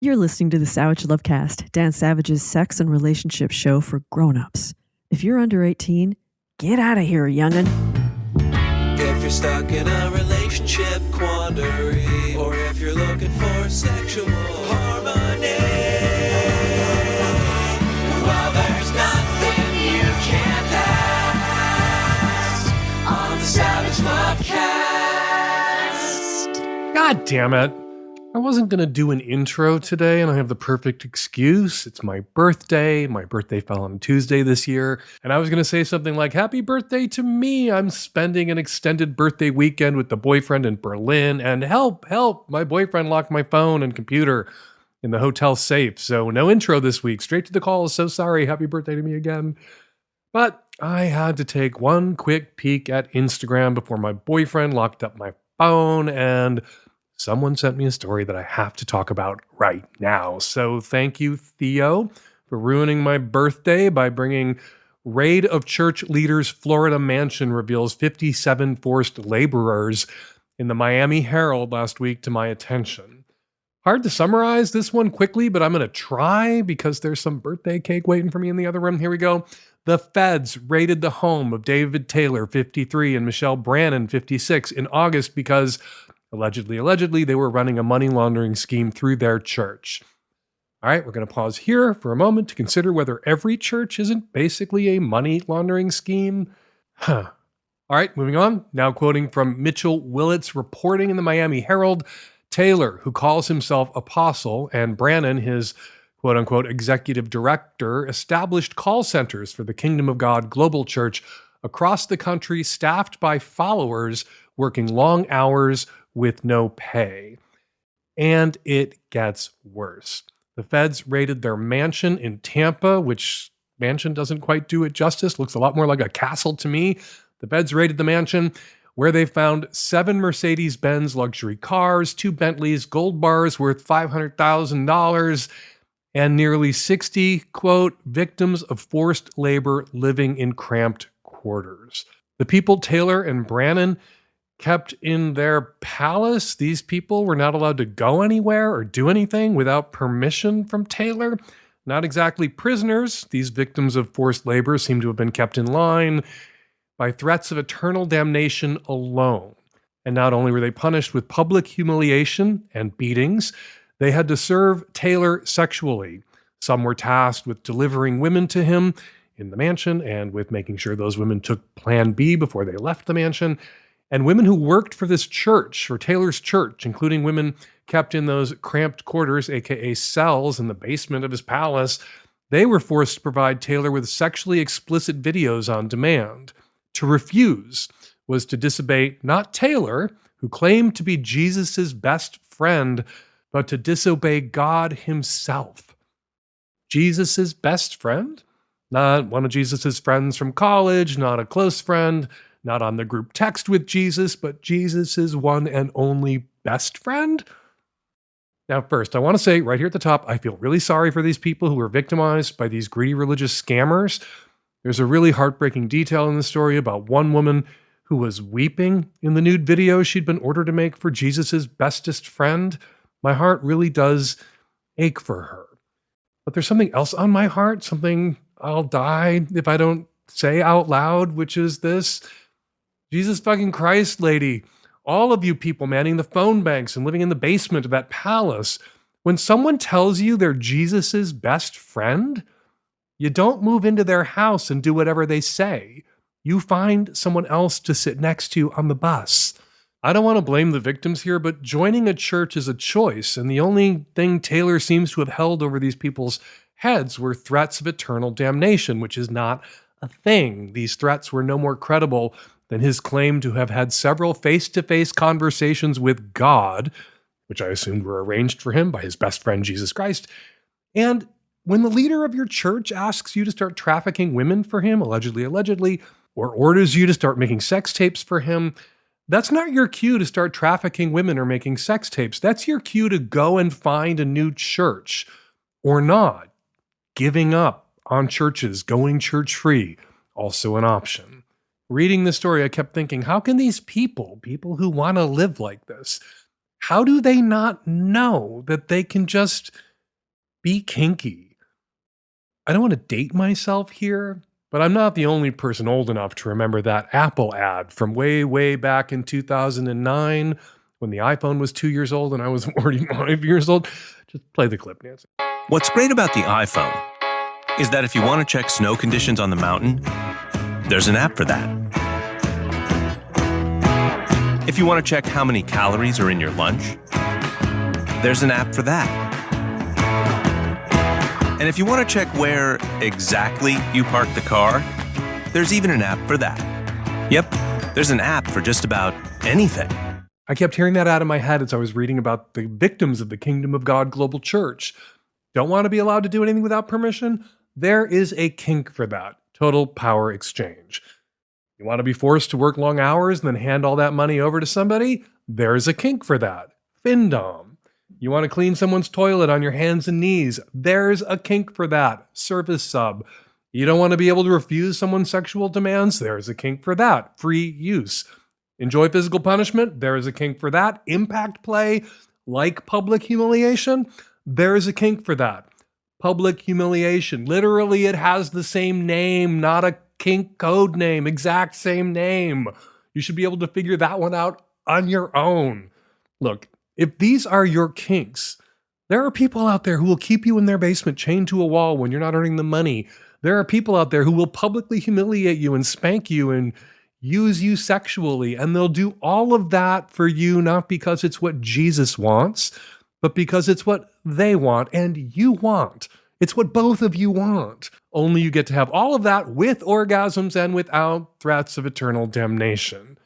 You're listening to the Savage Lovecast, Dan Savage's sex and relationship show for grown-ups. If you're under 18, get out of here, young'un. If you're stuck in a relationship quandary, or if you're looking for sexual harmony, well, there's nothing you can't ask on the Savage Lovecast. God damn it. I wasn't going to do an intro today, and I have the perfect excuse. It's my birthday. My birthday fell on Tuesday this year, and I was going to say something like, happy birthday to me. I'm spending an extended birthday weekend with the boyfriend in Berlin, and help, my boyfriend locked my phone and computer in the hotel safe. So no intro this week. Straight to the call. So sorry. Happy birthday to me again. But I had to take one quick peek at Instagram before my boyfriend locked up my phone, and someone sent me a story that I have to talk about right now. So thank you, Theo, for ruining my birthday by bringing Raid of Church Leaders Florida Mansion reveals 57 forced laborers in the Miami Herald last week to my attention. Hard to summarize this one quickly, but I'm going to try because there's some birthday cake waiting for me in the other room. Here we go. The feds raided the home of David Taylor, 53, and Michelle Brannon, 56, in August because Allegedly, they were running a money laundering scheme through their church. All right, we're going to pause here for a moment to consider whether every church isn't basically a money laundering scheme. All right, moving on. Now quoting from Mitchell Willett's reporting in the Miami Herald, Taylor, who calls himself Apostle, and Brannon, his quote-unquote executive director, established call centers for the Kingdom of God Global Church across the country, staffed by followers working long hours with no pay. And it gets worse. The feds raided their mansion in Tampa, which mansion doesn't quite do it justice, looks a lot more like a castle to me. The feds raided the mansion where they found 7 Mercedes-Benz luxury cars, 2 Bentleys, gold bars worth $500,000, and nearly 60, quote, victims of forced labor living in cramped quarters. The people Taylor and Brannon kept in their palace, these people were not allowed to go anywhere or do anything without permission from Taylor. Not exactly prisoners. These victims of forced labor seem to have been kept in line by threats of eternal damnation alone. And not only were they punished with public humiliation and beatings, they had to serve Taylor sexually. Some were tasked with delivering women to him in the mansion and with making sure those women took Plan B before they left the mansion. And women who worked for this church, for Taylor's church, including women kept in those cramped quarters, aka cells in the basement of his palace, they were forced to provide Taylor with sexually explicit videos on demand. To refuse was to disobey not Taylor, who claimed to be Jesus' best friend, but to disobey God himself. Jesus' best friend? Not one of Jesus' friends from college, not a close friend, not on the group text with Jesus, but Jesus' one and only best friend? Now, first, I want to say right here at the top, I feel really sorry for these people who were victimized by these greedy religious scammers. There's a really heartbreaking detail in the story about one woman who was weeping in the nude video she'd been ordered to make for Jesus' bestest friend. My heart really does ache for her. But there's something else on my heart, something I'll die if I don't say out loud, which is this. Jesus fucking Christ, lady, all of you people manning the phone banks and living in the basement of that palace, when someone tells you they're Jesus's best friend, you don't move into their house and do whatever they say. You find someone else to sit next to you on the bus. I don't want to blame the victims here, but joining a church is a choice, and the only thing Taylor seems to have held over these people's heads were threats of eternal damnation, which is not a thing. These threats were no more credible than his claim to have had several face-to-face conversations with God, which I assumed were arranged for him by his best friend, Jesus Christ. And when the leader of your church asks you to start trafficking women for him, allegedly, or orders you to start making sex tapes for him, that's not your cue to start trafficking women or making sex tapes. That's your cue to go and find a new church, or not. Giving up on churches, going church-free, also an option. Reading this story, I kept thinking, how can these people who want to live like this, how do they not know that they can just Be kinky. I don't want to date myself here, but I'm not the only person old enough to remember that Apple ad from way, way back in 2009 when the iPhone was 2 years old and I was 45 years old. Just play the clip, Nancy. What's great about the iPhone is that if you want to check snow conditions on the mountain, there's an app for that. If you want to check how many calories are in your lunch, there's an app for that. And if you want to check where exactly you parked the car, there's even an app for that. Yep, there's an app for just about anything. I kept hearing that out of my head as I was reading about the victims of the Kingdom of God Global Church. Don't want to be allowed to do anything without permission? There is a kink for that. Total power exchange. You want to be forced to work long hours and then hand all that money over to somebody? There's a kink for that. Findom. You want to clean someone's toilet on your hands and knees? There's a kink for that. Service sub. You don't want to be able to refuse someone's sexual demands? There's a kink for that. Free use. Enjoy physical punishment? There is a kink for that. Impact play, like public humiliation? There is a kink for that. Public humiliation. Literally, it has the same name, not a kink code name, exact same name. You should be able to figure that one out on your own. Look, if these are your kinks, there are people out there who will keep you in their basement chained to a wall when you're not earning the money. There are people out there who will publicly humiliate you and spank you and use you sexually, and they'll do all of that for you, not because it's what Jesus wants, but because it's what they want and you want. It's what both of you want. Only you get to have all of that with orgasms and without threats of eternal damnation.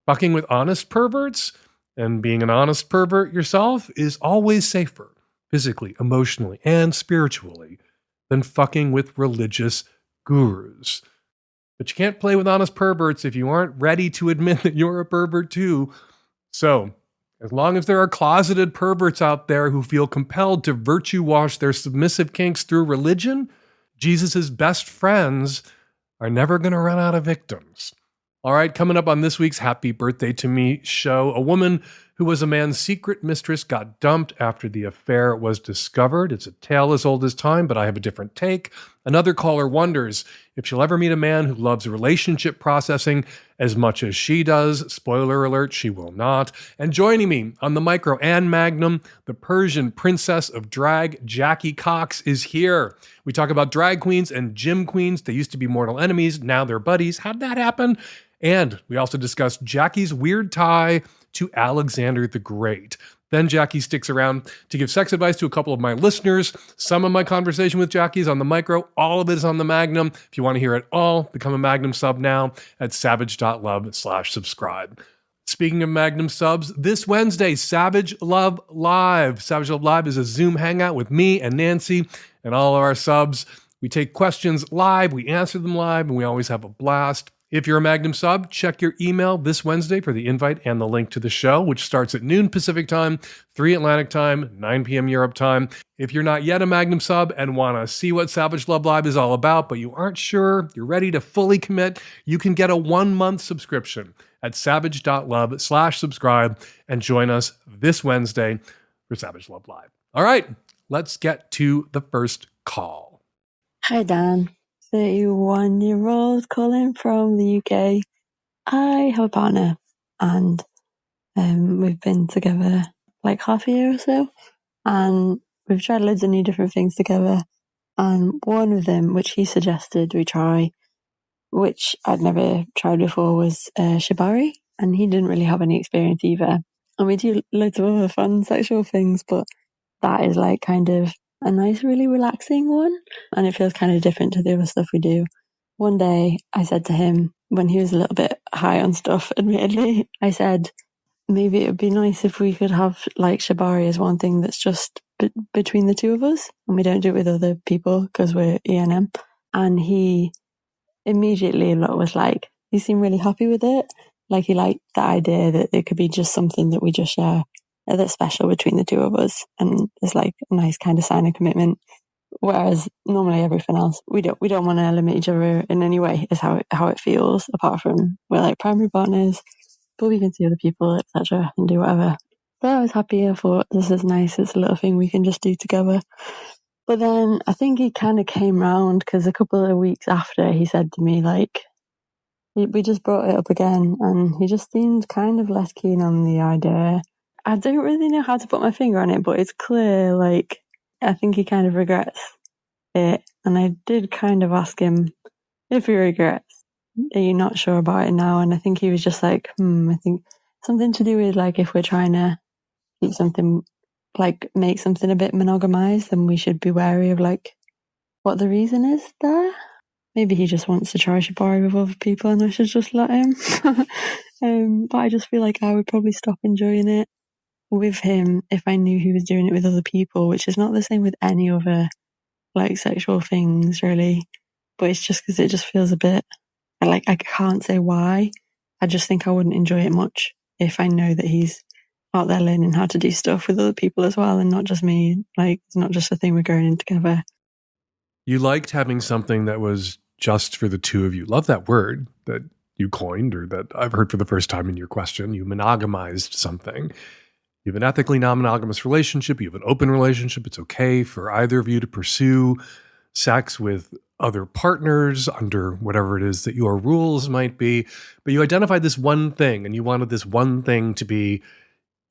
Fucking with honest perverts and being an honest pervert yourself is always safer, physically, emotionally, and spiritually, than fucking with religious gurus. But you can't play with honest perverts if you aren't ready to admit that you're a pervert too. So, as long as there are closeted perverts out there who feel compelled to virtue wash their submissive kinks through religion, Jesus' best friends are never going to run out of victims. All right, coming up on this week's Happy Birthday to Me show, a woman who was a man's secret mistress got dumped after the affair was discovered. It's a tale as old as time, but I have a different take. Another caller wonders if she'll ever meet a man who loves relationship processing as much as she does. Spoiler alert, she will not. And joining me on the micro and Magnum, the Persian princess of drag, Jackie Cox, is here. We talk about drag queens and gym queens. They used to be mortal enemies. Now they're buddies. How'd that happen? And we also discuss Jackie's weird tie to Alexander the Great. Then Jackie sticks around to give sex advice to a couple of my listeners. Some of my conversation with Jackie is on the micro. All of it is on the Magnum. If you want to hear it all, become a Magnum sub now at savage.love/subscribe. Speaking of Magnum subs, this Wednesday, Savage Love Live. Savage Love Live is a Zoom hangout with me and Nancy and all of our subs. We take questions live, we answer them live, and we always have a blast. If you're a Magnum sub, check your email this Wednesday for the invite and the link to the show, which starts at noon Pacific time, 3 Atlantic time, 9 p.m. Europe time. If you're not yet a Magnum sub and want to see what Savage Love Live is all about, but you aren't sure, you're ready to fully commit, you can get a 1-month subscription at savage.love/subscribe and join us this Wednesday for Savage Love Live. All right, let's get to the first call. Hi, Dan. 31-year-old calling from the UK. I have a partner and we've been together like half a year or so, and we've tried loads of new different things together, and one of them, which he suggested we try, which I'd never tried before, was Shibari, and he didn't really have any experience either. And we do loads of other fun sexual things, but that is like kind of a nice, really relaxing one, and it feels kind of different to the other stuff we do. One day I said to him, when he was a little bit high on stuff, admittedly, I said, maybe it would be nice if we could have like Shibari as one thing that's just between the two of us, and we don't do it with other people because we're E&M. And he immediately was like, he seemed really happy with it. Like he liked the idea that it could be just something that we just share that's special between the two of us, and it's like a nice kind of sign of commitment. Whereas normally everything else, we don't want to limit each other in any way, is how it feels, apart from we're like primary partners, but we can see other people, etc., and do whatever. But I was happy. I thought, this is nice, it's a little thing we can just do together. But then I think he kind of came round because a couple of weeks after he said to me, like, we just brought it up again and he just seemed kind of less keen on the idea. I don't really know how to put my finger on it, but it's clear, like, I think he kind of regrets it. And I did kind of ask him if he regrets. Are you not sure about it now? And I think he was just like, I think something to do with, like, if we're trying to keep something, like, make something a bit monogamized, then we should be wary of, like, what the reason is there. Maybe he just wants to try Shibari with other people and I should just let him. But I just feel like I would probably stop enjoying it with him if I knew he was doing it with other people, which is not the same with any other, like, sexual things, really. But it's just because it just feels a bit, like, I can't say why. I just think I wouldn't enjoy it much if I know that he's out there learning how to do stuff with other people as well and not just me. Like, it's not just a thing we're going in together. You liked having something that was just for the two of you. Love that word that you coined, or that I've heard for the first time in your question. You monogamized something. You have an ethically non-monogamous relationship. You have an open relationship. It's okay for either of you to pursue sex with other partners under whatever it is that your rules might be. But you identified this one thing, and you wanted this one thing to be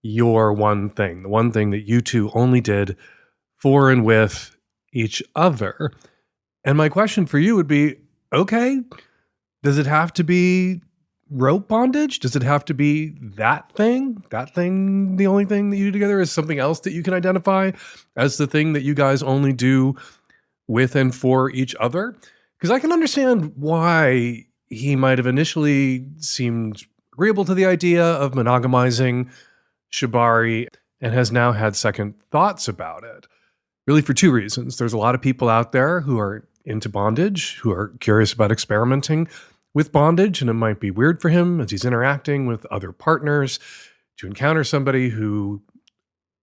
your one thing, the one thing that you two only did for and with each other. And my question for you would be, okay, does it have to be rope bondage? Does it have to be that thing? That thing, the only thing that you do together, is something else that you can identify as the thing that you guys only do with and for each other? Because I can understand why he might have initially seemed agreeable to the idea of monogamizing Shibari and has now had second thoughts about it. Really for two reasons. There's a lot of people out there who are into bondage, who are curious about experimenting with bondage, and it might be weird for him as he's interacting with other partners to encounter somebody who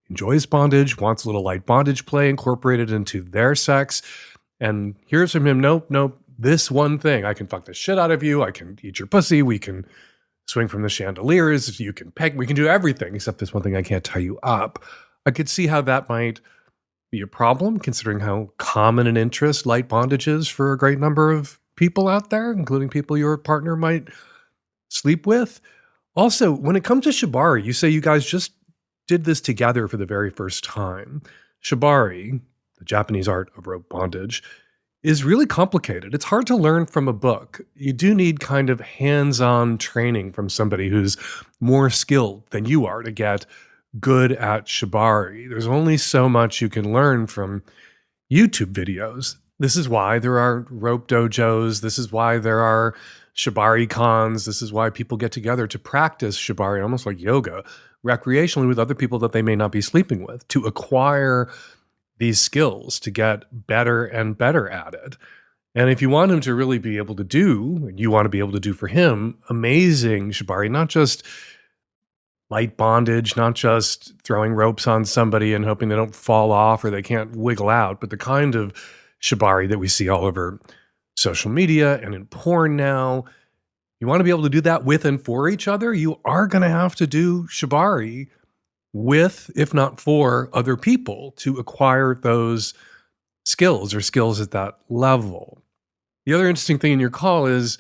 enjoys bondage, wants a little light bondage play incorporated into their sex, and hears from him, nope, this one thing, I can fuck the shit out of you, I can eat your pussy, we can swing from the chandeliers, you can peg, we can do everything except this one thing, I can't tie you up. I could see how that might be a problem, considering how common an interest light bondage is for a great number of people out there, including people your partner might sleep with. Also, when it comes to Shibari, you say you guys just did this together for the very first time. Shibari, the Japanese art of rope bondage, is really complicated. It's hard to learn from a book. You do need kind of hands-on training from somebody who's more skilled than you are to get good at Shibari. There's only so much you can learn from YouTube videos. This is why there are rope dojos. This is why there are Shibari cons. This is why people get together to practice Shibari, almost like yoga, recreationally with other people that they may not be sleeping with, to acquire these skills, to get better and better at it. And if you want him to really be able to do, and you want to be able to do for him, amazing Shibari, not just light bondage, not just throwing ropes on somebody and hoping they don't fall off or they can't wiggle out, but the kind of Shibari that we see all over social media and in porn now. You want to be able to do that with and for each other, you are going to have to do Shibari with, if not for, other people to acquire those skills or skills at that level. The other interesting thing in your call is,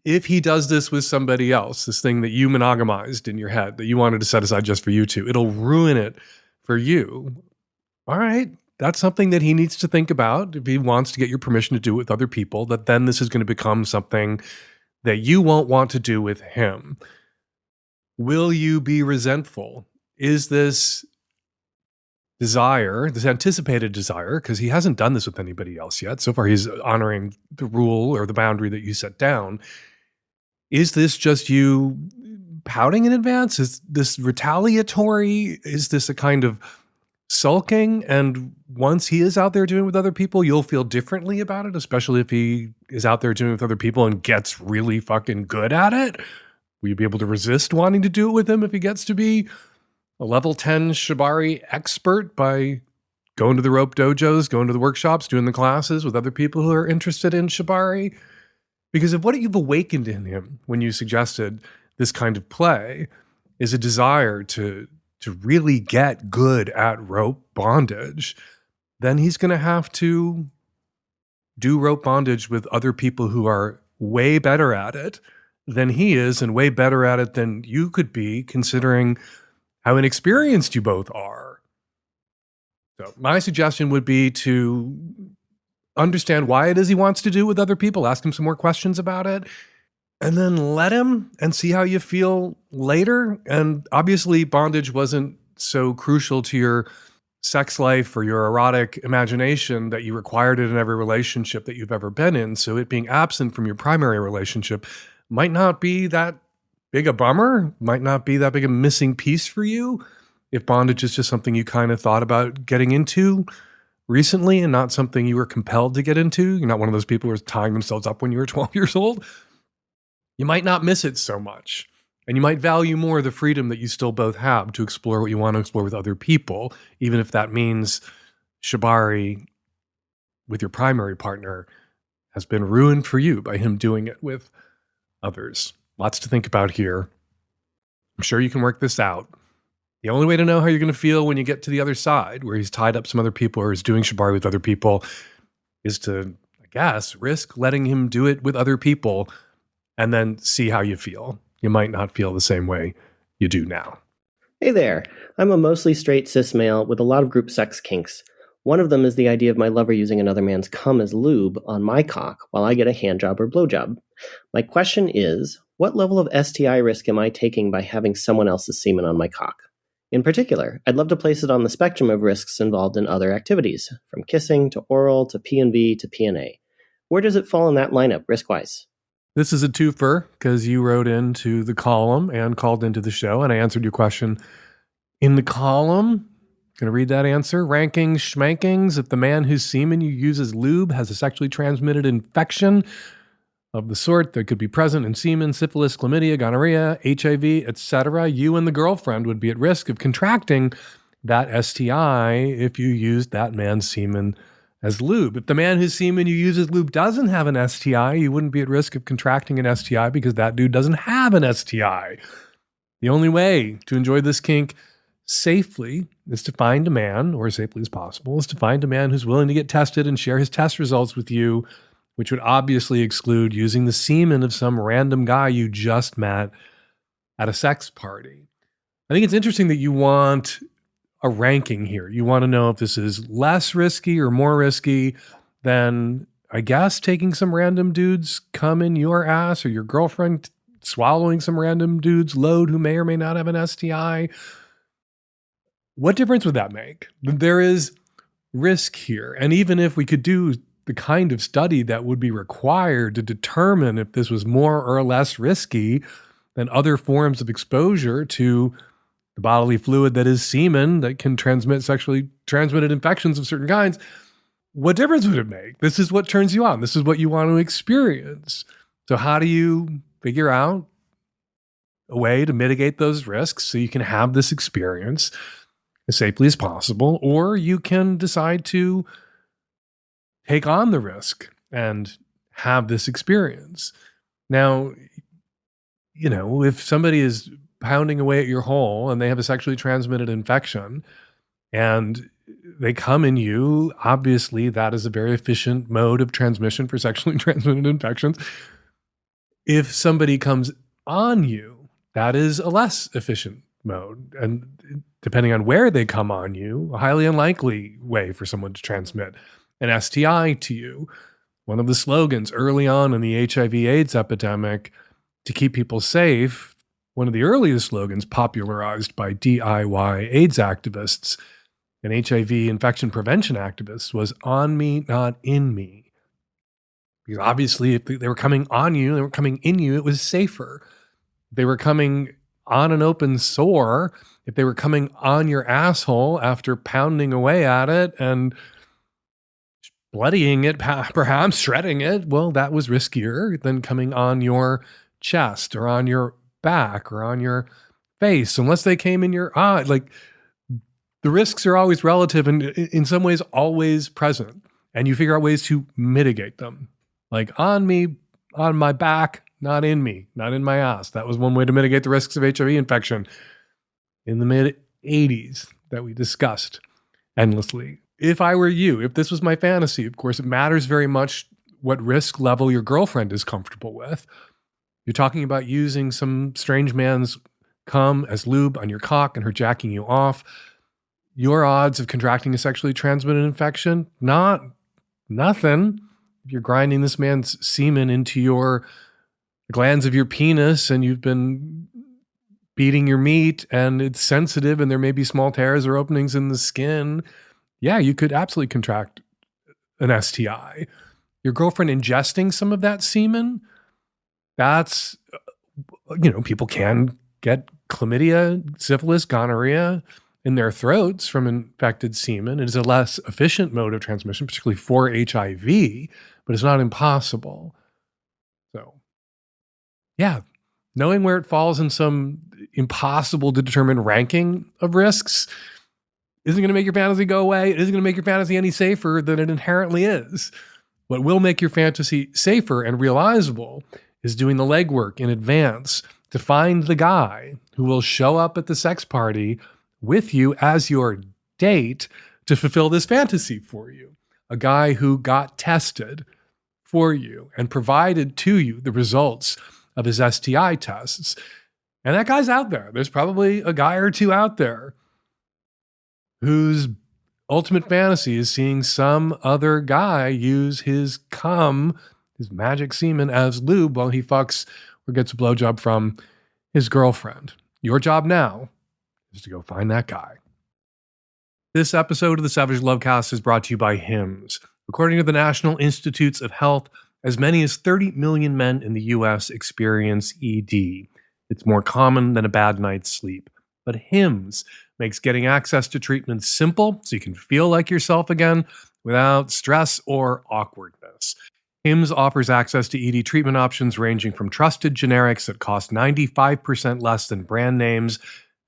if he does this with somebody else, this thing that you monogamized in your head, that you wanted to set aside just for you two, it'll ruin it for you. All right, that's something that he needs to think about. If he wants to get your permission to do it with other people, that then this is going to become something that you won't want to do with him. Will you be resentful? Is this desire, this anticipated desire, because he hasn't done this with anybody else yet. So far, he's honoring the rule or the boundary that you set down. Is this just you pouting in advance? Is this retaliatory? Is this a kind of sulking? And once he is out there doing it with other people, you'll feel differently about it, especially if he is out there doing it with other people and gets really fucking good at it. Will you be able to resist wanting to do it with him if he gets to be a level 10 Shibari expert by going to the rope dojos, going to the workshops, doing the classes with other people who are interested in Shibari? Because of what you've awakened in him when you suggested this kind of play is a desire to really get good at rope bondage. then he's going to have to do rope bondage with other people who are way better at it than he is and way better at it than you could be, considering how inexperienced you both are. So my suggestion would be to understand why it is he wants to do with other people, ask him some more questions about it, and then let him and see how you feel later. And obviously bondage wasn't so crucial to your sex life or your erotic imagination that you required it in every relationship that you've ever been in. So it being absent from your primary relationship might not be that big a bummer, might not be that big a missing piece for you. If bondage is just something you kind of thought about getting into recently and not something you were compelled to get into, you're not one of those people who are tying themselves up when you were 12 years old, you might not miss it so much. And you might value more the freedom that you still both have to explore what you want to explore with other people, even if that means Shibari with your primary partner has been ruined for you by him doing it with others. Lots to think about here. I'm sure you can work this out. The only way to know how you're going to feel when you get to the other side, where he's tied up some other people or is doing Shibari with other people, is to, I guess, risk letting him do it with other people and then see how you feel. You might not feel the same way you do now. Hey there. I'm a mostly straight cis male with a lot of group sex kinks. One of them is the idea of my lover using another man's cum as lube on my cock while I get a handjob or blowjob. My question is, what level of STI risk am I taking by having someone else's semen on my cock? In particular, I'd love to place it on the spectrum of risks involved in other activities, from kissing to oral to P&V to PNA. Where does it fall in that lineup, risk-wise? This is a twofer because you wrote into the column and called into the show, and I answered your question in the column. Going to read that answer. Rankings, schmankings. If the man whose semen you use as lube has a sexually transmitted infection of the sort that could be present in semen, syphilis, chlamydia, gonorrhea, HIV, etc., you and the girlfriend would be at risk of contracting that STI if you used that man's semen as lube. If the man whose semen you use as lube doesn't have an STI, you wouldn't be at risk of contracting an STI because that dude doesn't have an STI. The only way to enjoy this kink safely is to find a man, or as safely as possible, is to find a man who's willing to get tested and share his test results with you, which would obviously exclude using the semen of some random guy you just met at a sex party. I think it's interesting that you want a ranking here. You want to know if this is less risky or more risky than, I guess, taking some random dude's cum in your ass, or your girlfriend swallowing some random dude's load who may or may not have an STI. What difference would that make? There is risk here. And even if we could do the kind of study that would be required to determine if this was more or less risky than other forms of exposure to the bodily fluid that is semen that can transmit sexually transmitted infections of certain kinds, what difference would it make? This is what turns you on. This is what you want to experience. So how do you figure out a way to mitigate those risks so you can have this experience as safely as possible? Or you can decide to take on the risk and have this experience. Now, you know, if somebody is pounding away at your hole and they have a sexually transmitted infection and they come in you, obviously that is a very efficient mode of transmission for sexually transmitted infections. If somebody comes on you, that is a less efficient mode. And depending on where they come on you, a highly unlikely way for someone to transmit an STI to you. One of the slogans early on in the HIV/AIDS epidemic to keep people safe, one of the earliest slogans popularized by DIY AIDS activists and HIV infection prevention activists was "on me, not in me." Because obviously if they were coming on you, they were coming in you, it was safer. If they were coming on an open sore, if they were coming on your asshole after pounding away at it and bloodying it, perhaps shredding it, well, that was riskier than coming on your chest or on your back or on your face, unless they came in your eye. Like, the risks are always relative and in some ways always present. And you figure out ways to mitigate them. Like, on me, on my back, not in me, not in my ass. That was one way to mitigate the risks of HIV infection in the mid-'80s that we discussed endlessly if I were you, if this was my fantasy, of course, it matters very much what risk level your girlfriend is comfortable with. You're talking about using some strange man's cum as lube on your cock and her jacking you off. Your odds of contracting a sexually transmitted infection, nothing. If you're grinding this man's semen into your glands of your penis and you've been beating your meat and it's sensitive and there may be small tears or openings in the skin, yeah, you could absolutely contract an STI. Your girlfriend ingesting some of that semen, that's, people can get chlamydia, syphilis, gonorrhea in their throats from infected semen. It is a less efficient mode of transmission, particularly for HIV, but it's not impossible. So, yeah, knowing where it falls in some impossible to determine ranking of risks isn't going to make your fantasy go away. It isn't going to make your fantasy any safer than it inherently is. What will make your fantasy safer and realizable is doing the legwork in advance to find the guy who will show up at the sex party with you as your date to fulfill this fantasy for you. A guy who got tested for you and provided to you the results of his STI tests. And that guy's out there. There's probably a guy or two out there whose ultimate fantasy is seeing some other guy use his cum, his magic semen, as lube while he fucks or gets a blowjob from his girlfriend. Your job now is to go find that guy. This episode of the Savage Lovecast is brought to you by Hims. According to the National Institutes of Health, as many as 30 million men in the U.S. experience ED. It's more common than a bad night's sleep. But Hims makes getting access to treatment simple so you can feel like yourself again without stress or awkwardness. Hims offers access to ED treatment options ranging from trusted generics that cost 95% less than brand names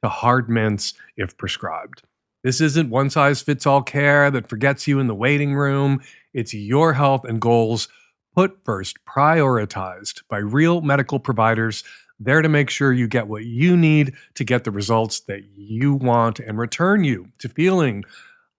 to hard mints if prescribed. This isn't one-size-fits-all care that forgets you in the waiting room. It's your health and goals put first, prioritized by real medical providers there to make sure you get what you need to get the results that you want and return you to feeling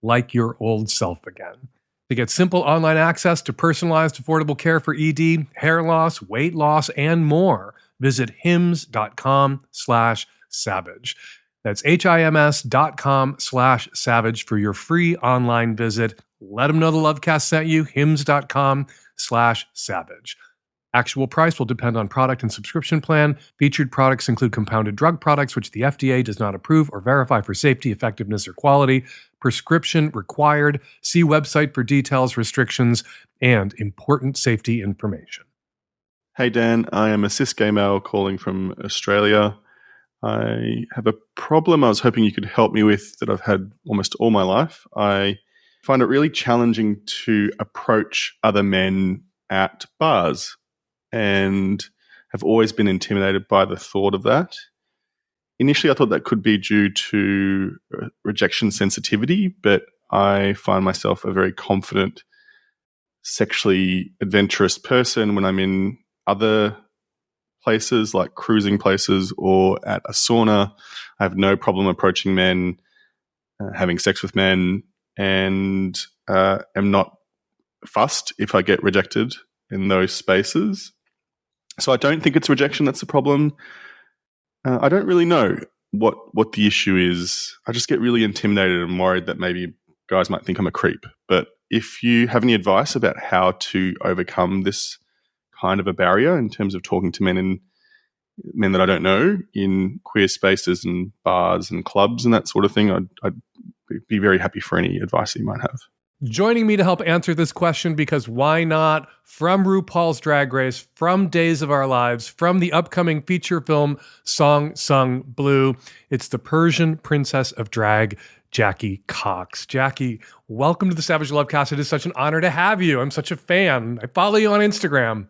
like your old self again. To get simple online access to personalized, affordable care for ED, hair loss, weight loss, and more, visit hims.com/savage. That's HIMS.com/savage for your free online visit. Let them know the Lovecast sent you, hims.com/savage. Actual price will depend on product and subscription plan. Featured products include compounded drug products, which the FDA does not approve or verify for safety, effectiveness, or quality. Prescription required. See website for details, restrictions, and important safety information. Hey Dan, I am a cis gay male calling from Australia. I have a problem I was hoping you could help me with that I've had almost all my life. I find it really challenging to approach other men at bars and have always been intimidated by the thought of that. Initially, I thought that could be due to rejection sensitivity, but I find myself a very confident, sexually adventurous person when I'm in other places like cruising places or at a sauna. I have no problem approaching men, having sex with men, and am not fussed if I get rejected in those spaces. So I don't think it's rejection that's the problem. I don't really know what the issue is. I just get really intimidated and worried that maybe guys might think I'm a creep. But if you have any advice about how to overcome this kind of a barrier in terms of talking to men that I don't know in queer spaces and bars and clubs and that sort of thing, I'd be very happy for any advice that you might have. Joining me to help answer this question, because why not, from RuPaul's Drag Race, from Days of Our Lives, from the upcoming feature film Song Sung Blue, it's the Persian Princess of Drag, Jackie Cox. Jackie, welcome to the Savage Lovecast. It is such an honor to have you. I'm such a fan. I follow you on Instagram.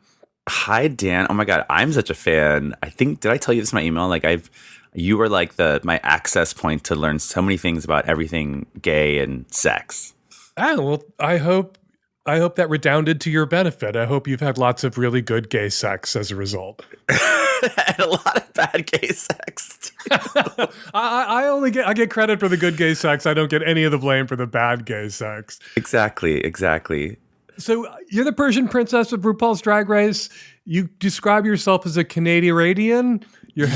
Hi, Dan. Oh my God, I'm such a fan. I think, did I tell you this in my email? You were like my access point to learn so many things about everything gay and sex. Well, I hope that redounded to your benefit. I hope you've had lots of really good gay sex as a result. And a lot of bad gay sex. I get credit for the good gay sex. I don't get any of the blame for the bad gay sex. Exactly. So you're the Persian princess of RuPaul's Drag Race. You describe yourself as a Canadian. You're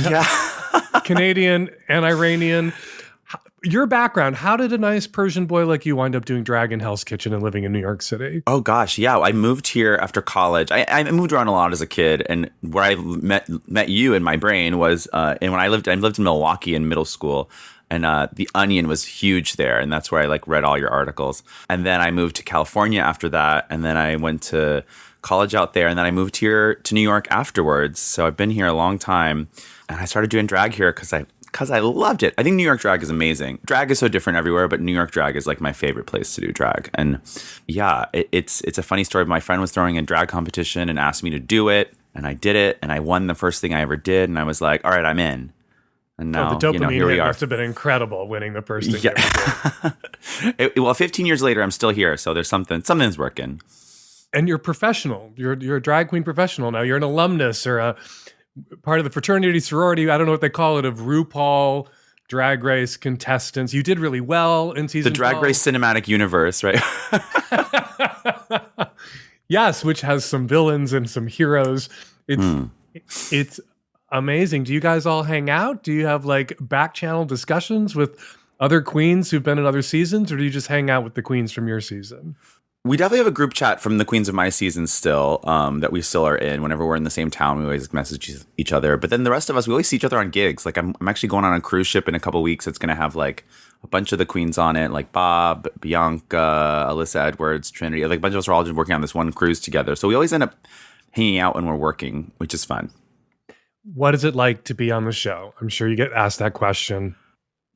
Canadian and Iranian. Your background, how did a nice Persian boy like you wind up doing drag in Hell's Kitchen and living in New York City? Oh gosh, yeah. I moved here after college. I moved around a lot as a kid, and where I met you in my brain was, and when I lived in Milwaukee in middle school, and The Onion was huge there, and that's where I like read all your articles. And then I moved to California after that, and then I went to college out there, and then I moved here to New York afterwards. So I've been here a long time, and I started doing drag here because I loved it. I think New York drag is amazing. Drag is so different everywhere, but New York drag is like my favorite place to do drag. And yeah, it's a funny story. My friend was throwing a drag competition and asked me to do it, and I did it, and I won the first thing I ever did, and I was like, all right, I'm in. And now, the dopamine here we are. Must have been incredible winning the first thing. Yeah. Well, 15 years later, I'm still here, so there's something's working. And you're professional. You're a drag queen professional now. You're an alumnus or a part of the fraternity, sorority, I don't know what they call it, of RuPaul Drag Race contestants. You did really well in season 12. The Drag Race cinematic universe, right? Yes, which has some villains and some heroes. It's amazing. Do you guys all hang out? Do you have like back channel discussions with other queens who've been in other seasons, or do you just hang out with the queens from your season? We definitely have a group chat from the queens of my season still, that we still are in. Whenever we're in the same town, we always message each other. But then the rest of us, we always see each other on gigs. Like I'm actually going on a cruise ship in a couple weeks. It's going to have like a bunch of the queens on it, like Bob, Bianca, Alyssa Edwards, Trinity. Like a bunch of us are all just working on this one cruise together. So we always end up hanging out when we're working, which is fun. What is it like to be on the show? I'm sure you get asked that question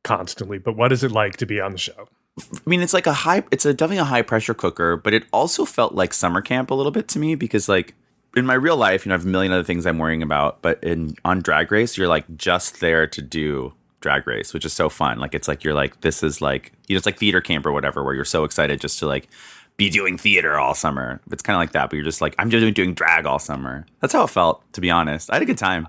constantly, but what is it like to be on the show? I mean, it's definitely a high pressure cooker, but it also felt like summer camp a little bit to me because like in my real life, I have a million other things I'm worrying about, but on Drag Race, you're like just there to do Drag Race, which is so fun. Like, it's like, you're like, this is like, it's like theater camp or whatever, where you're so excited just to like be doing theater all summer. It's kind of like that, but you're just like, I'm just doing drag all summer. That's how it felt, to be honest. I had a good time.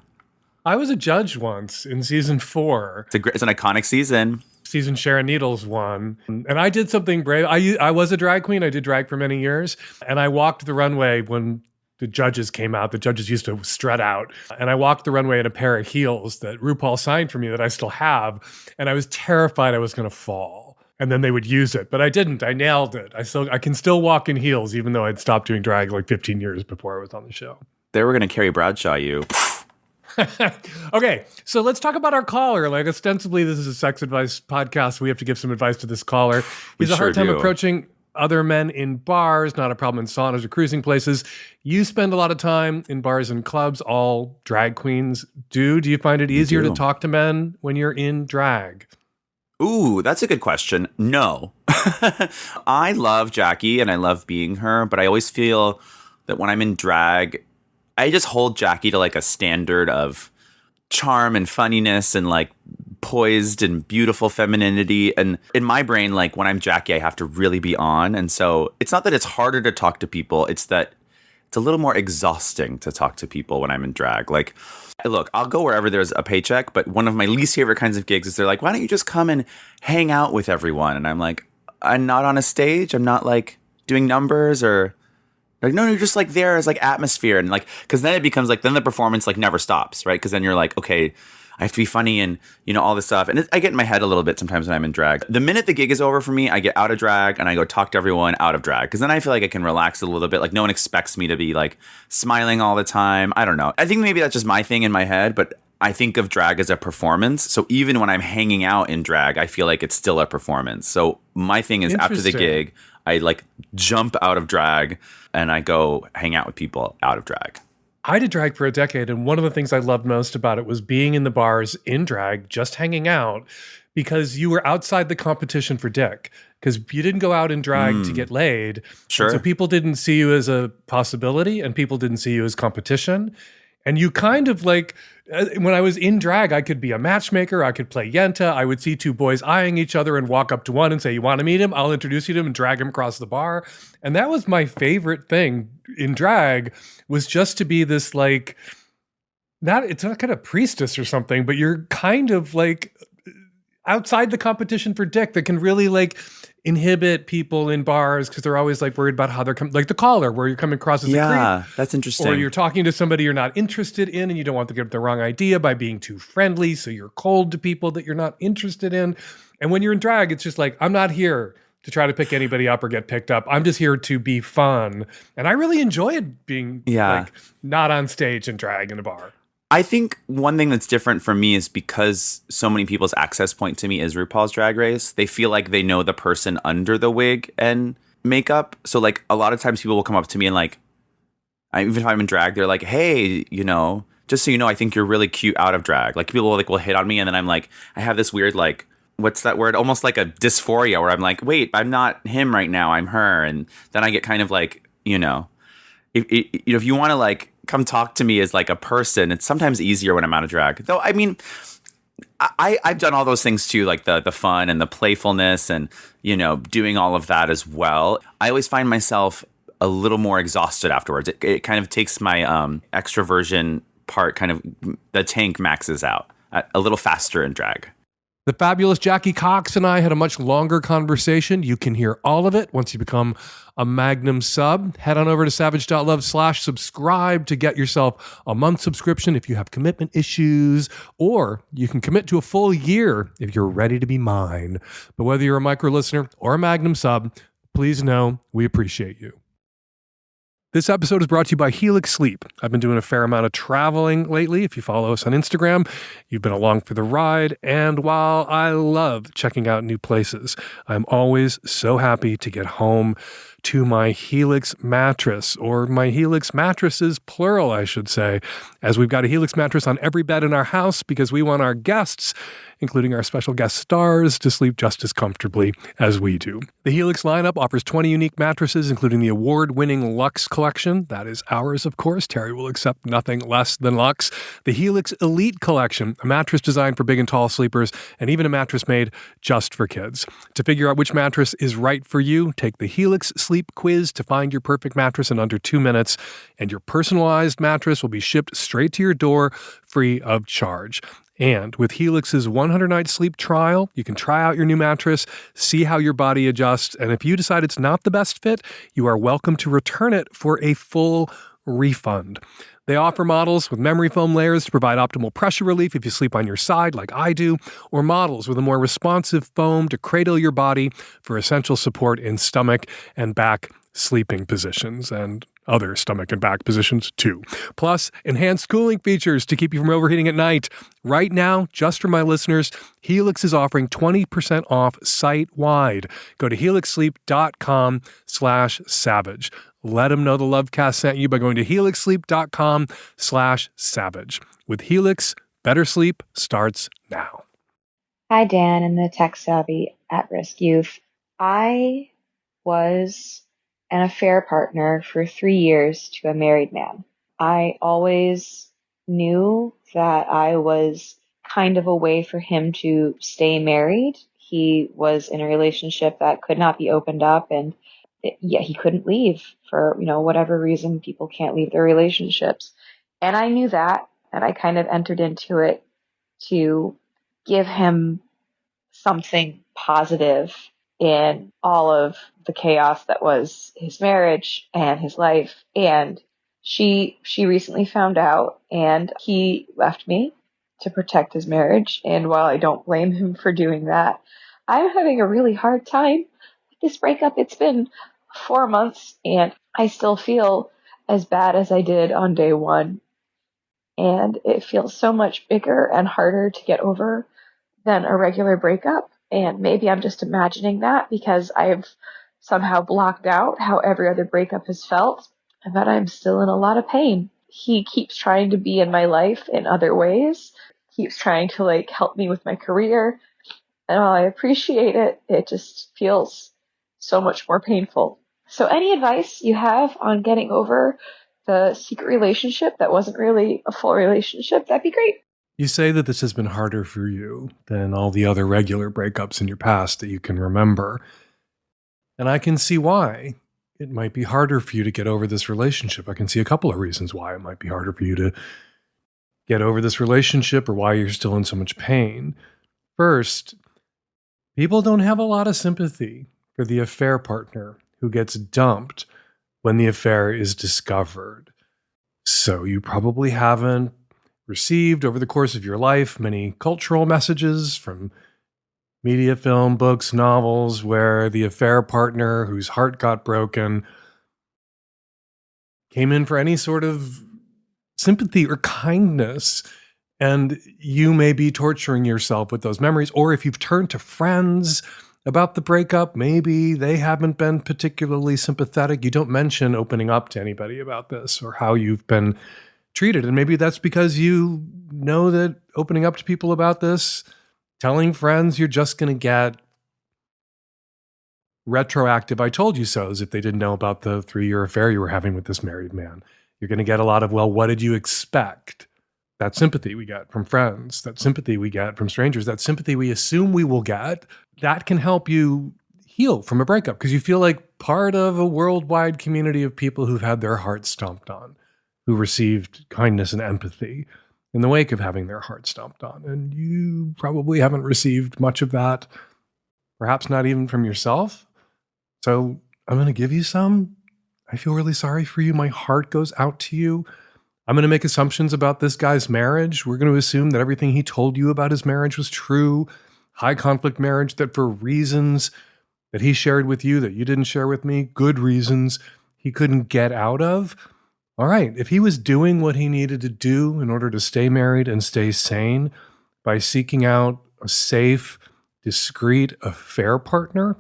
I was a judge once in season 4. It's an iconic season. Season Sharon Needles won. And I did something brave. I was a drag queen. I did drag for many years. And I walked the runway when the judges came out. The judges used to strut out. And I walked the runway in a pair of heels that RuPaul signed for me that I still have. And I was terrified I was going to fall. And then they would use it. But I didn't. I nailed it. I can still walk in heels, even though I'd stopped doing drag like 15 years before I was on the show. They were going to Carrie Bradshaw you. Okay, so let's talk about our caller. Like, ostensibly, this is a sex advice podcast. We have to give some advice to this caller. He's a hard time approaching other men in bars, not a problem in saunas or cruising places. You spend a lot of time in bars and clubs. All drag queens do. Do you find it easier to talk to men when you're in drag? Ooh, that's a good question. No. I love Jackie and I love being her, but I always feel that when I'm in drag, I just hold Jackie to like a standard of charm and funniness and like poised and beautiful femininity. And in my brain, like when I'm Jackie, I have to really be on. And so it's not that it's harder to talk to people. It's that it's a little more exhausting to talk to people when I'm in drag. Like, look, I'll go wherever there's a paycheck. But one of my least favorite kinds of gigs is they're like, why don't you just come and hang out with everyone? And I'm like, I'm not on a stage. I'm not like doing numbers or... Like, no, you're just like there as like atmosphere. And like, because then it becomes like, then the performance like never stops, right? Because then you're like, okay, I have to be funny and, you know, all this stuff. And I get in my head a little bit sometimes when I'm in drag. The minute the gig is over for me, I get out of drag and I go talk to everyone out of drag. Because then I feel like I can relax a little bit. Like, no one expects me to be like smiling all the time. I don't know. I think maybe that's just my thing in my head, but I think of drag as a performance. So even when I'm hanging out in drag, I feel like it's still a performance. So my thing is after the gig, I like jump out of drag and I go hang out with people out of drag. I did drag for a decade, and one of the things I loved most about it was being in the bars in drag, just hanging out, because you were outside the competition for dick. Because you didn't go out in drag to get laid. Sure. So people didn't see you as a possibility, and people didn't see you as competition. And you kind of like, when I was in drag, I could be a matchmaker. I could play Yenta. I would see two boys eyeing each other and walk up to one and say, you want to meet him? I'll introduce you to him and drag him across the bar. And that was my favorite thing in drag, was just to be this like Not, it's not kind of priestess or something, but you're kind of like outside the competition for dick that can really like inhibit people in bars because they're always like worried about how they're coming, like the caller where you're coming across as a creep. That's interesting. Or you're talking to somebody you're not interested in and you don't want to get the wrong idea by being too friendly. So you're cold to people that you're not interested in. And when you're in drag, it's just like, I'm not here to try to pick anybody up or get picked up. I'm just here to be fun. And I really enjoyed being like not on stage and drag in a bar. I think one thing that's different for me is because so many people's access point to me is RuPaul's Drag Race. They feel like they know the person under the wig and makeup. So like a lot of times people will come up to me and like, even if I'm in drag, they're like, hey, you know, just so you know, I think you're really cute out of drag. Like people will hit on me and then I'm like, I have this weird like, what's that word? Almost like a dysphoria where I'm like, wait, I'm not him right now. I'm her. And then I get kind of like, you know, if you want to like come talk to me as like a person, it's sometimes easier when I'm out of drag. Though, I mean, I've done all those things too, like the fun and the playfulness and, you know, doing all of that as well. I always find myself a little more exhausted afterwards. It kind of takes my extroversion part, kind of the tank maxes out a little faster in drag. The fabulous Jackie Cox and I had a much longer conversation. You can hear all of it once you become a Magnum sub. Head on over to savage.love/subscribe to get yourself a month subscription if you have commitment issues, or you can commit to a full year if you're ready to be mine. But whether you're a micro listener or a Magnum sub, please know we appreciate you. This episode is brought to you by Helix Sleep. I've been doing a fair amount of traveling lately. If you follow us on Instagram, you've been along for the ride. And while I love checking out new places, I'm always so happy to get home to my Helix mattress, or my Helix mattresses, plural, I should say, as we've got a Helix mattress on every bed in our house because we want our guests, including our special guest stars, to sleep just as comfortably as we do. The Helix lineup offers 20 unique mattresses, including the award-winning Luxe collection. That is ours, of course. Terry will accept nothing less than Luxe. The Helix Elite collection, a mattress designed for big and tall sleepers, and even a mattress made just for kids. To figure out which mattress is right for you, take the Helix Sleep Quiz to find your perfect mattress in under 2 minutes, and your personalized mattress will be shipped straight to your door free of charge. And with Helix's 100-night sleep trial, you can try out your new mattress, see how your body adjusts, and if you decide it's not the best fit, you are welcome to return it for a full refund. They offer models with memory foam layers to provide optimal pressure relief if you sleep on your side like I do, or models with a more responsive foam to cradle your body for essential support in stomach and back sleeping positions, and other stomach and back positions too. Plus, enhanced cooling features to keep you from overheating at night. Right now, just for my listeners, Helix is offering 20% off site-wide. Go to helixsleep.com/savage. Let them know the Lovecast sent you by going to helixsleep.com/savage. With Helix, better sleep starts now. Hi, Dan and the tech-savvy at-risk youth. I was an affair partner for 3 years to a married man. I always knew that I was kind of a way for him to stay married. He was in a relationship that could not be opened up, and yet he couldn't leave for, whatever reason. People can't leave their relationships. And I knew that, and I kind of entered into it to give him something positive in all of the chaos that was his marriage and his life. And she recently found out, and he left me to protect his marriage. And while I don't blame him for doing that, I'm having a really hard time with this breakup. It's been 4 months and I still feel as bad as I did on day one. And it feels so much bigger and harder to get over than a regular breakup. And maybe I'm just imagining that because I've somehow blocked out how every other breakup has felt, and that I'm still in a lot of pain. He keeps trying to be in my life in other ways, keeps trying to help me with my career. And while I appreciate it, it just feels so much more painful. So any advice you have on getting over the secret relationship that wasn't really a full relationship, that'd be great. You say that this has been harder for you than all the other regular breakups in your past that you can remember. And I can see why it might be harder for you to get over this relationship. I can see a couple of reasons why it might be harder for you to get over this relationship or why you're still in so much pain. First, people don't have a lot of sympathy for the affair partner who gets dumped when the affair is discovered. So you probably haven't received over the course of your life many cultural messages from media, film, books, novels, where the affair partner whose heart got broken came in for any sort of sympathy or kindness. And you may be torturing yourself with those memories. Or if you've turned to friends about the breakup, maybe they haven't been particularly sympathetic. You don't mention opening up to anybody about this or how you've been treated. And maybe that's because you know that opening up to people about this, telling friends, you're just going to get retroactive I told you so's if they didn't know about the 3-year affair you were having with this married man. You're going to get a lot of, well, what did you expect? That sympathy we get from friends, that sympathy we get from strangers, that sympathy we assume we will get, that can help you heal from a breakup because you feel like part of a worldwide community of people who've had their hearts stomped on, who received kindness and empathy in the wake of having their hearts stomped on. And you probably haven't received much of that, perhaps not even from yourself. So I'm going to give you some. I feel really sorry for you. My heart goes out to you. I'm going to make assumptions about this guy's marriage. We're going to assume that everything he told you about his marriage was true. High conflict marriage that for reasons that he shared with you that you didn't share with me, good reasons he couldn't get out of. All right, if he was doing what he needed to do in order to stay married and stay sane by seeking out a safe, discreet affair partner,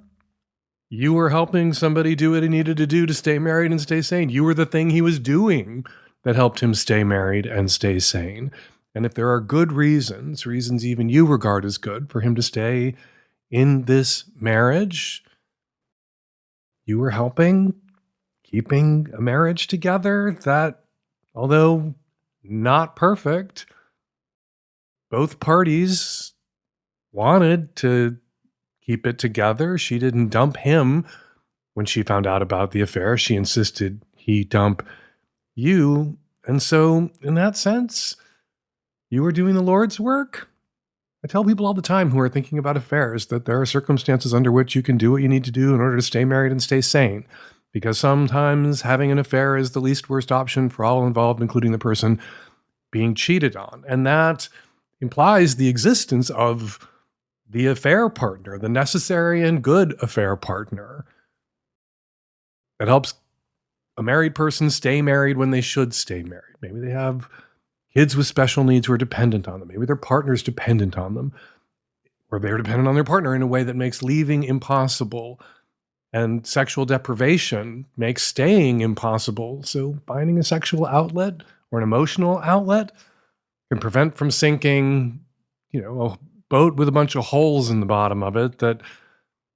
you were helping somebody do what he needed to do to stay married and stay sane. You were the thing he was doing that helped him stay married and stay sane. And if there are good reasons even you regard as good for him to stay in this marriage, you were helping keeping a marriage together that, although not perfect, both parties wanted to keep it together. She didn't dump him when she found out about the affair. She insisted he dump you. And so, in that sense, you were doing the Lord's work. I tell people all the time who are thinking about affairs that there are circumstances under which you can do what you need to do in order to stay married and stay sane. Because sometimes having an affair is the least worst option for all involved, including the person being cheated on. And that implies the existence of the affair partner, the necessary and good affair partner that helps a married person stay married when they should stay married. Maybe they have kids with special needs who are dependent on them. Maybe their partner's dependent on them, or they're dependent on their partner in a way that makes leaving impossible. And sexual deprivation makes staying impossible. So finding a sexual outlet or an emotional outlet can prevent from sinking, a boat with a bunch of holes in the bottom of it that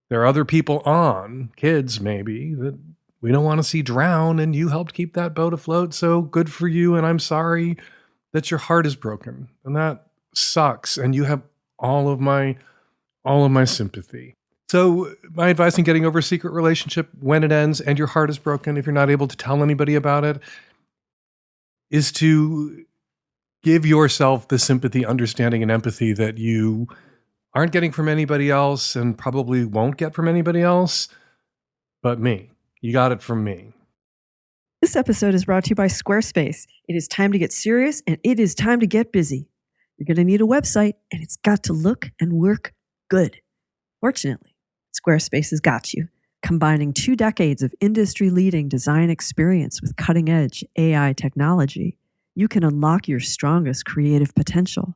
there are other people on, kids maybe, that we don't want to see drown, and you helped keep that boat afloat, so good for you, and I'm sorry that your heart is broken. And that sucks, and you have all of my sympathy. So my advice in getting over a secret relationship when it ends and your heart is broken, if you're not able to tell anybody about it, is to give yourself the sympathy, understanding, and empathy that you aren't getting from anybody else and probably won't get from anybody else but me. You got it from me. This episode is brought to you by Squarespace. It is time to get serious and it is time to get busy. You're going to need a website and it's got to look and work good. Fortunately, Squarespace has got you, combining 2 decades of industry-leading design experience with cutting-edge AI technology. You can unlock your strongest creative potential.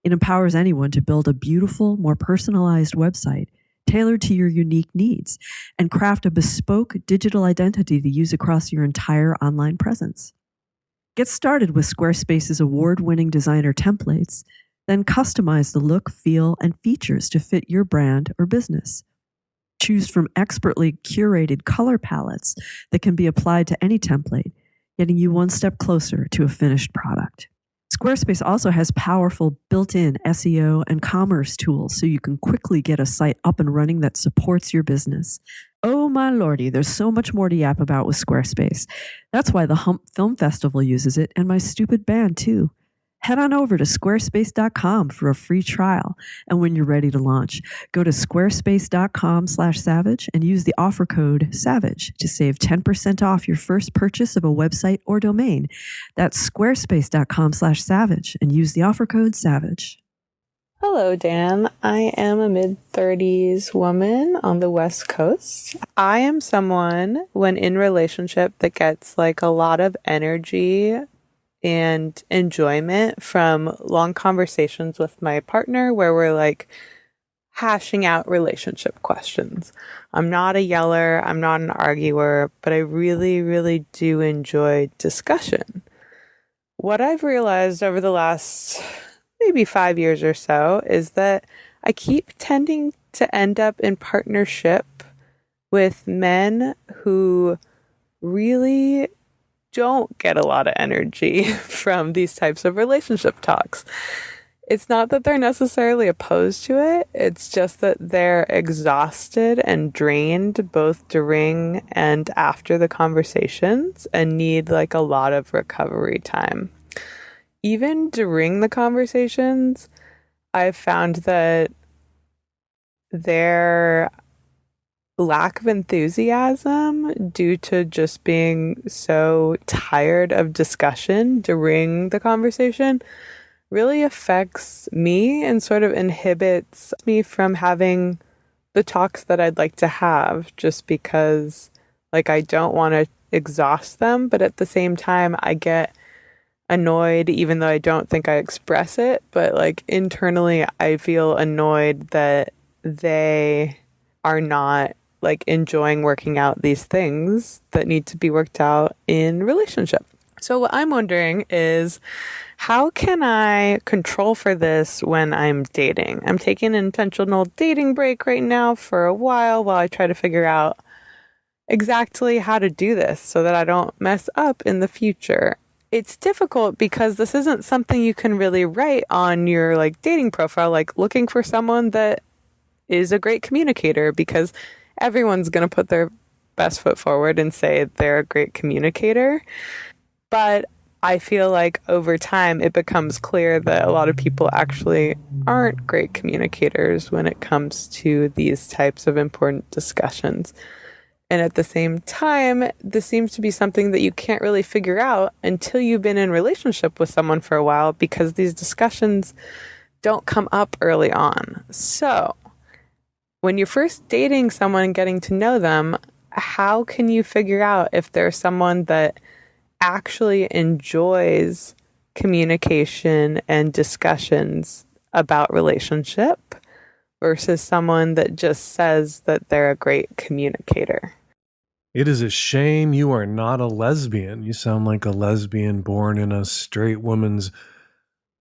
It empowers anyone to build a beautiful, more personalized website tailored to your unique needs and craft a bespoke digital identity to use across your entire online presence. Get started with Squarespace's award-winning designer templates, then customize the look, feel, and features to fit your brand or business. Choose from expertly curated color palettes that can be applied to any template, getting you one step closer to a finished product. Squarespace also has powerful built-in SEO and commerce tools so you can quickly get a site up and running that supports your business. Oh my lordy, there's so much more to yap about with Squarespace. That's why the Hump Film Festival uses it, and my stupid band too. Head on over to squarespace.com for a free trial. And when you're ready to launch, go to squarespace.com/savage and use the offer code SAVAGE to save 10% off your first purchase of a website or domain. That's squarespace.com/savage and use the offer code SAVAGE. Hello, Dan. I am a mid-30s woman on the West Coast. I am someone, when in relationship, that gets like a lot of energy and enjoyment from long conversations with my partner where we're like hashing out relationship questions. I'm not a yeller, I'm not an arguer, but I really, really do enjoy discussion. What I've realized over the last maybe 5 years or so is that I keep tending to end up in partnership with men who really don't get a lot of energy from these types of relationship talks. It's not that they're necessarily opposed to it. It's just that they're exhausted and drained both during and after the conversations and need like a lot of recovery time. Even during the conversations, I've found that their lack of enthusiasm due to just being so tired of discussion during the conversation really affects me and sort of inhibits me from having the talks that I'd like to have, just because like I don't want to exhaust them, but at the same time I get annoyed, even though I don't think I express it, but like internally I feel annoyed that they are not like enjoying working out these things that need to be worked out in relationship. So what I'm wondering is, how can I control for this when I'm dating? I'm taking an intentional dating break right now for a while I try to figure out exactly how to do this so that I don't mess up in the future. It's difficult because this isn't something you can really write on your like dating profile, like looking for someone that is a great communicator, because everyone's going to put their best foot forward and say they're a great communicator. But I feel like over time it becomes clear that a lot of people actually aren't great communicators when it comes to these types of important discussions. And at the same time, this seems to be something that you can't really figure out until you've been in relationship with someone for a while, because these discussions don't come up early on. So when you're first dating someone and getting to know them, how can you figure out if they're someone that actually enjoys communication and discussions about relationship versus someone that just says that they're a great communicator? It is a shame you are not a lesbian. You sound like a lesbian born in a straight woman's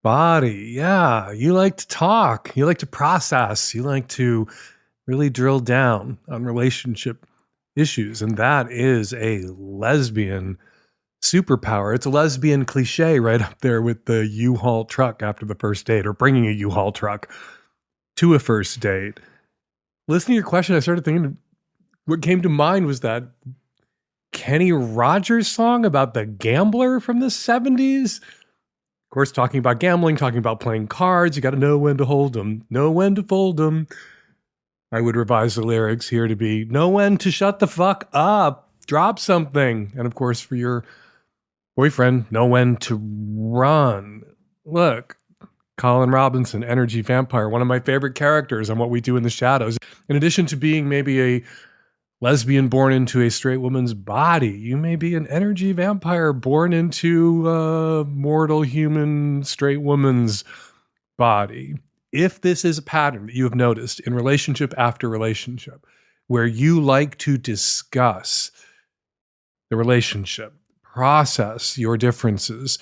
body. Yeah, you like to talk. You like to process. You like to really drill down on relationship issues. And that is a lesbian superpower. It's a lesbian cliche right up there with the U-Haul truck after the first date, or bringing a U-Haul truck to a first date. Listening to your question, I started thinking, what came to mind was that Kenny Rogers song about the gambler from the 70s. Of course, talking about gambling, talking about playing cards. You got to know when to hold them, know when to fold them. I would revise the lyrics here to be, know when to shut the fuck up, drop something. And of course, for your boyfriend, know when to run. Look, Colin Robinson, Energy Vampire, one of my favorite characters on What We Do in the Shadows. In addition to being maybe a lesbian born into a straight woman's body, you may be an energy vampire born into a mortal human straight woman's body. If this is a pattern that you have noticed in relationship after relationship, where you like to discuss the relationship, process your differences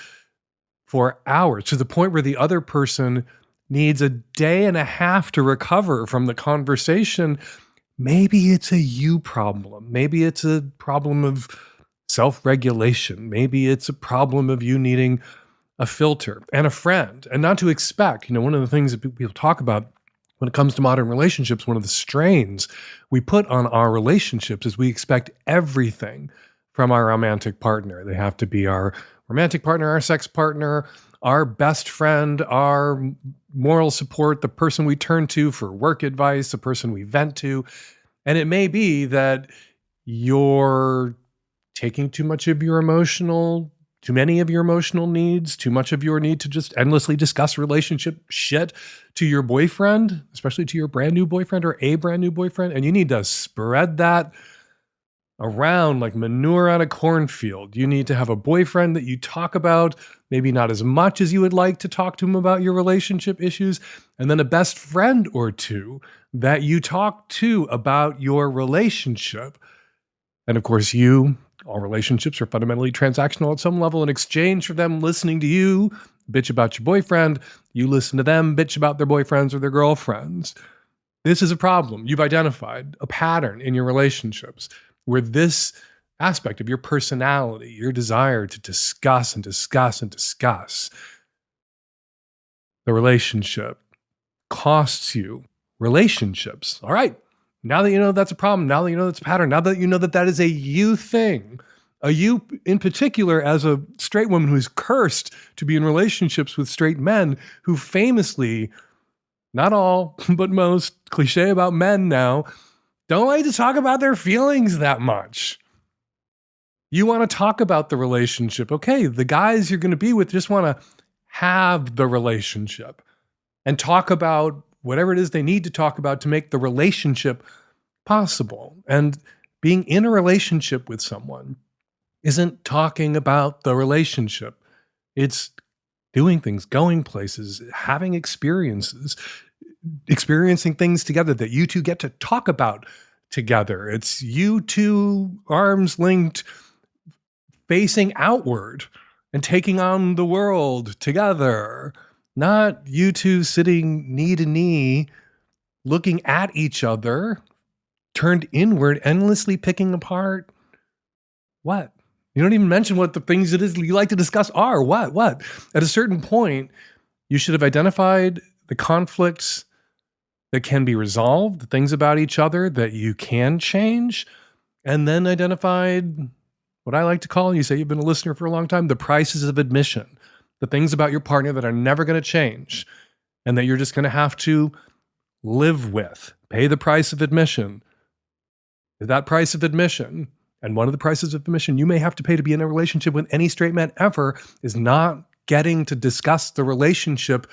for hours to the point where the other person needs a day and a half to recover from the conversation, maybe it's a you problem. Maybe it's a problem of self-regulation. Maybe it's a problem of you needing a filter and a friend, and not to expect. One of the things that people talk about when it comes to modern relationships, one of the strains we put on our relationships is we expect everything from our romantic partner. They have to be our romantic partner, our sex partner, our best friend, our moral support, the person we turn to for work advice, the person we vent to. And it may be that you're taking too many of your emotional needs, too much of your need to just endlessly discuss relationship shit to your boyfriend, especially to your brand new boyfriend or a brand new boyfriend. And you need to spread that around like manure on a cornfield. You need to have a boyfriend that you talk about, maybe not as much as you would like to talk to him about your relationship issues, and then a best friend or two that you talk to about your relationship. And of course, all relationships are fundamentally transactional at some level. In exchange for them listening to you bitch about your boyfriend, you listen to them bitch about their boyfriends or their girlfriends. This is a problem. You've identified a pattern in your relationships where this aspect of your personality, your desire to discuss and discuss and discuss the relationship costs you relationships. All right. Now that you know that's a problem, now that you know that's a pattern, now that you know that that is a you thing, a you in particular as a straight woman who's cursed to be in relationships with straight men who famously, not all, but most, cliche about men now, don't like to talk about their feelings that much. You want to talk about the relationship. Okay, the guys you're going to be with just want to have the relationship and talk about whatever it is they need to talk about to make the relationship possible. And being in a relationship with someone isn't talking about the relationship. It's doing things, going places, having experiences, experiencing things together that you two get to talk about together. It's you two arms linked, facing outward and taking on the world together. Not you two sitting knee to knee, looking at each other, turned inward, endlessly picking apart. What? You don't even mention what the things it is you like to discuss are. What? At a certain point, you should have identified the conflicts that can be resolved, the things about each other that you can change, and then identified what I like to call, you say you've been a listener for a long time, the prices of admission, the things about your partner that are never going to change and that you're just going to have to live with, pay the price of admission. That price of admission, and one of the prices of admission you may have to pay to be in a relationship with any straight man ever, is not getting to discuss the relationship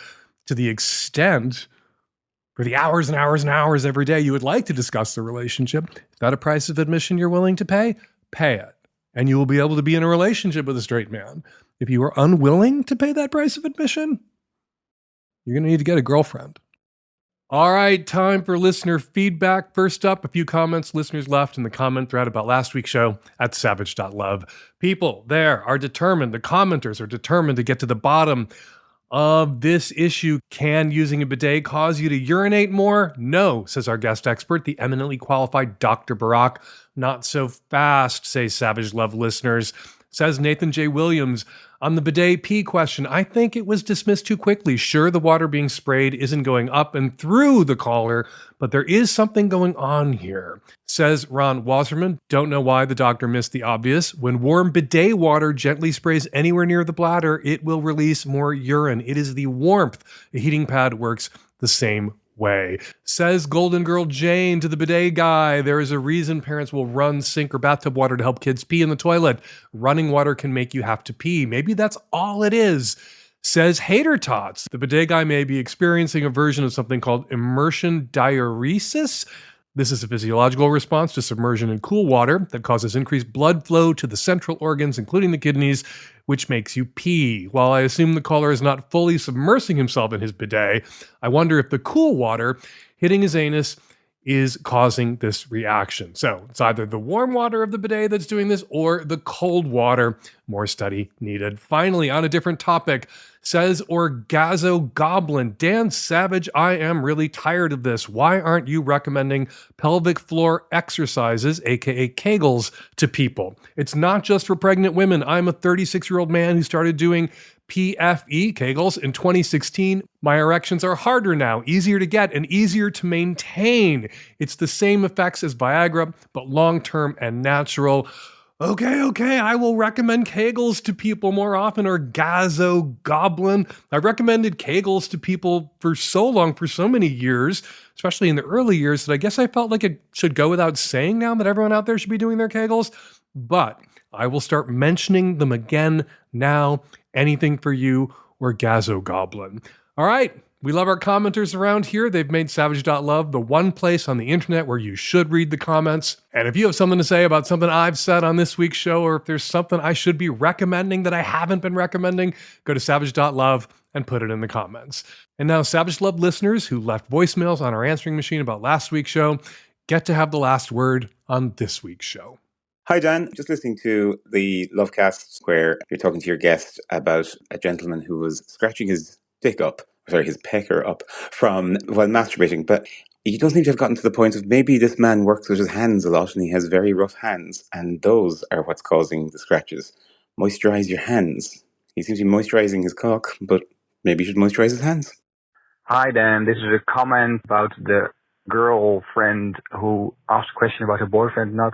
to the extent for the hours and hours and hours every day you would like to discuss the relationship. Is that a price of admission you're willing to pay? Pay it. And you will be able to be in a relationship with a straight man. If you are unwilling to pay that price of admission, you're going to need to get a girlfriend. All right, time for listener feedback. First up, a few comments listeners left in the comment thread about last week's show at savage.love. People there are determined, the commenters are determined to get to the bottom of this issue. Can using a bidet cause you to urinate more? No, says our guest expert, the eminently qualified Dr. Barack. Not so fast, say Savage Love listeners. Says Nathan J. Williams, on the bidet pee question, I think it was dismissed too quickly. Sure, the water being sprayed isn't going up and through the collar, but there is something going on here. Says Ron Wasserman, don't know why the doctor missed the obvious. When warm bidet water gently sprays anywhere near the bladder, it will release more urine. It is the warmth. A heating pad works the same way. Says Golden Girl Jane to the bidet guy, there is a reason parents will run sink or bathtub water to help kids pee in the toilet. Running water can make you have to pee. Maybe that's all it is. Says Hater Tots, the bidet guy may be experiencing a version of something called immersion diuresis. This is a physiological response to submersion in cool water that causes increased blood flow to the central organs, including the kidneys, which makes you pee. While I assume the caller is not fully submersing himself in his bidet, I wonder if the cool water hitting his anus is causing this reaction. So it's either the warm water of the bidet that's doing this or the cold water. More study needed. Finally, on a different topic, says Orgazo Goblin, Dan Savage, I am really tired of this. Why aren't you recommending pelvic floor exercises, aka Kegels, to people? It's not just for pregnant women. I'm a 36-year-old man who started doing PFE, Kegels, in 2016. My erections are harder now, easier to get, and easier to maintain. It's the same effects as Viagra, but long-term and natural. Okay, I will recommend Kegels to people more often, or Gazo Goblin. I recommended Kegels to people for so long, for so many years, especially in the early years, that I guess I felt like it should go without saying now that everyone out there should be doing their Kegels. But I will start mentioning them again now. Anything for you or Gazo Goblin. All right. We love our commenters around here. They've made Savage.love the one place on the internet where you should read the comments. And if you have something to say about something I've said on this week's show, or if there's something I should be recommending that I haven't been recommending, go to Savage.love and put it in the comments. And now Savage Love listeners who left voicemails on our answering machine about last week's show get to have the last word on this week's show. Hi, Dan. Just listening to the Lovecast where you're talking to your guest about a gentleman who was scratching his his pecker up while masturbating. But he doesn't seem to have gotten to the point of maybe this man works with his hands a lot and he has very rough hands, and those are what's causing the scratches. Moisturize your hands. He seems to be moisturizing his cock, but maybe he should moisturize his hands. Hi, Dan. This is a comment about the girlfriend who asked a question about her boyfriend not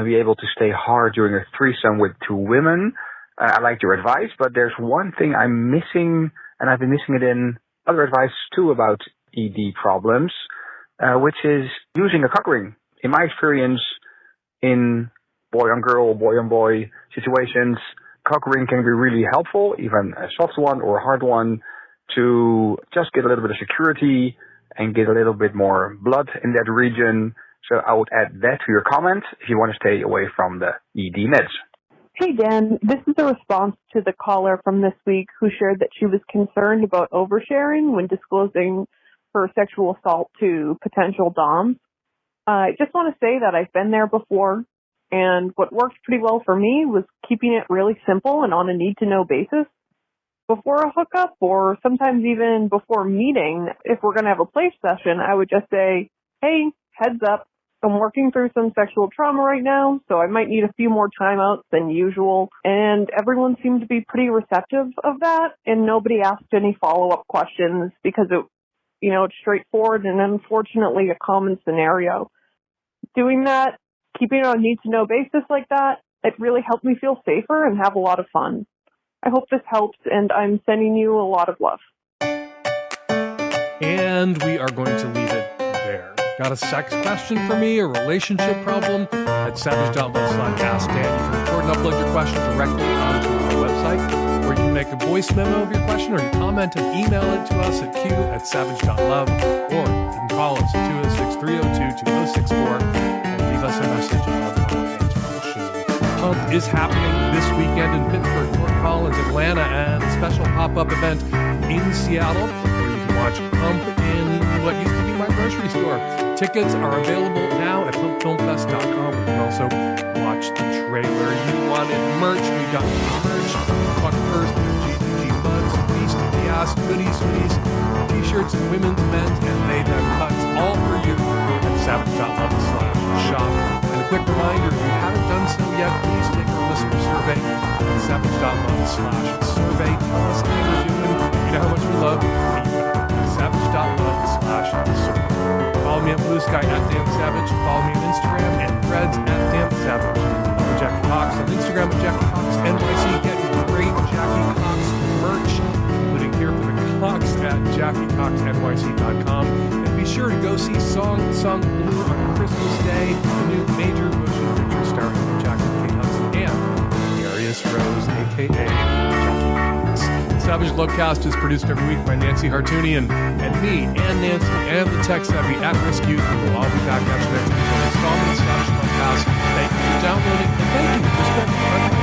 be able to stay hard during a threesome with two women. I like your advice, but there's one thing I'm missing, and I've been missing it in other advice too about ED problems, which is using a cock ring. In my experience, in boy on girl, boy on boy situations, cock ring can be really helpful, even a soft one or a hard one, to just get a little bit of security and get a little bit more blood in that region. So I would add that to your comment if you want to stay away from the ED meds. Hey, Dan. This is a response to the caller from this week who shared that she was concerned about oversharing when disclosing her sexual assault to potential doms. I just want to say that I've been there before, and what worked pretty well for me was keeping it really simple and on a need-to-know basis. Before a hookup, or sometimes even before meeting, if we're going to have a play session, I would just say, hey, heads up, I'm working through some sexual trauma right now, so I might need a few more timeouts than usual. And everyone seemed to be pretty receptive of that, and nobody asked any follow-up questions because it's straightforward and unfortunately a common scenario. Doing that, keeping it on a need-to-know basis like that, it really helped me feel safer and have a lot of fun. I hope this helps, and I'm sending you a lot of love. And we are going to leave it there. Got a sex question for me, a relationship problem? At savage.love/askdan, you can record and upload your question directly onto our website, or you can make a voice memo of your question, or you comment and email it to us at q@savage.love, or you can call us at 206-302-2064 and leave us a message on our answer. Pump is happening this weekend in Pittsburgh, Fort Collins, Atlanta, and a special pop-up event in Seattle where you can watch Pump in what used to be my grocery store. Tickets are available now at pumpfilmfest.com. You can also watch the trailer. You wanted merch, we got merch. Fuck First, GGG mugs, Beast of the Ass, goodies, t-shirts, and women's, men's, and they have cuts all for you at savage.love/shop. And a quick reminder, if you haven't done so yet, please take our listener survey at savage.love/survey. Tell us how you're doing. You know how much we love feedback. Savage.love/survey. Follow me on Blue Sky at Dan Savage. Follow me on Instagram and Threads at Dan Savage. Follow Jackie Cox on Instagram at Jackie Cox NYC. Get great Jackie Cox merch, including here for the Cox at JackieCoxNYC.com. And be sure to go see Song Sung Blue on Christmas Day, the new major motion picture starring Jackie K. Hudson and Darius Rose, a.k.a. Jackie Cox. Savage Lovecast is produced every week by Nancy Hartunian and me and Nancy and the tech-savvy at-risk youth. We will all be back after next week on installment of Savage Lovecast. Thank you for downloading and thank you for spending